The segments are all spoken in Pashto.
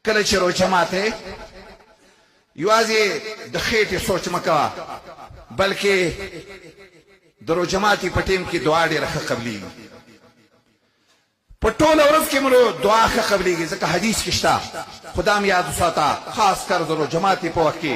کله چې روژه ماتې یوازې د خېټې سوچ مه کوه بلکې د روژه ماتي په ټیم کې دعا ډېره ښه قبلېږي په ټوله ورځ کې مرو دعا ښه قبلېږي ځکه حدیث کې شته خو دا هم یاد وساته خاص کر د روژه ماتي په وخت کې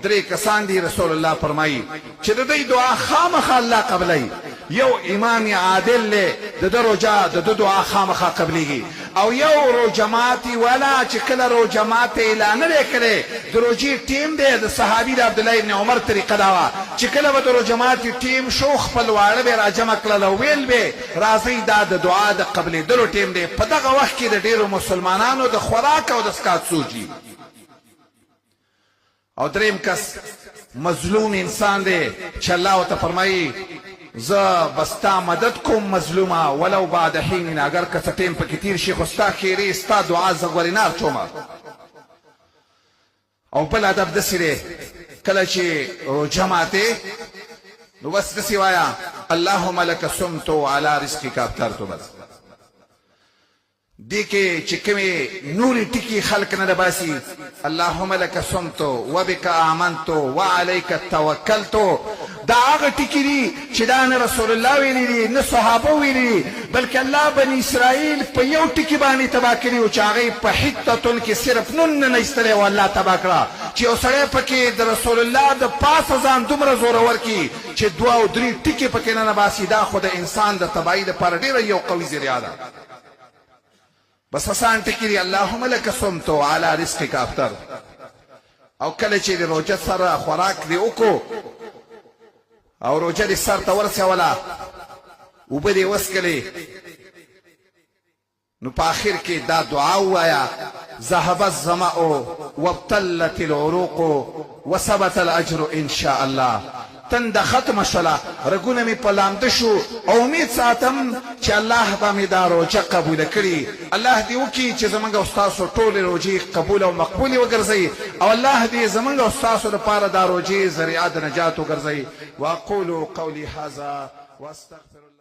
3 کسان دي رسول الله فرمایي چې د دوی دعا خامخا الله قبلوي یو امام عادل دی د ده روژه د ده دعا خامخا قبلېږي او یو روژه ماتي والا چې کله روژه ماتی اعلان نه دی کړی د روژې ټیم دی د صحابي د عبدالله ابن عمر طریقه دا وه چې کله به د روژه ماتي ټیم شو خپل واړه به یې راجمع کړل او ویل به راځئ دا د دعا د قبلېدلو ټیم دی په دغه وخت کې د ډېرو مسلمانانو د خوراک او د څښاک سوچي او دریم کس مظلوم انسان دی چې الله ورته فرمایي زه بستا مدد کوم مظلومه ولو بعد حین اگر که څه ټیم پکې تیر شي خو ستا خیرې ستا دعا زه ګورینار چومه او بل ادب داسې دی کله چې روژه ماتې نو بس داسې وایه اللهم لک صمت علی رزقک افطرت بس دې کې چې کومې نورې ټکي خلق نه باسي اللهم لک صمت وبک آمنت وعلیک توکلت دا هغه ټکي دي چې دا نه رسول الله ویلي دي نه صحابه ویلي دي بلکې الله بني اسرائیل په یو ټکي باندې تباه کړي و چې هغه په حتتن کې صرف نون نه ایستلی و الله تباه کړه چې یو سړی پکې د رسول الله د پاسه ځان دومره زورور کړي چې 2 او 3 ټکي پکې نه باسي دا خو د انسان د تباهۍ لپاره ډېره یو قوي ذریعه ده بس آسان ټکي دي اللهم لک صمت علی رزقک افطر او کله چې د روژه سره خوراک دې وکړو او روژه دې سر ته ورسوله اوبه دې وڅښلې نو په آخر کې دا دعا ووایه ذهب الظمأ وابتلت العروق وثبت الاجر ان شاء الله تنده ختمه شوله رګونه مې په لامده شو او امید ساتم چې الله به مې دا روژه قبوله کړي الله دې وکړي چې زموږ او ستاسو ټولې روژې قبوله او مقبولې وګرځوي او الله دې زموږ او ستاسو لپاره دا روژې ذریعه د نجات وګرځوي واقول قولي هذا واستغفر الله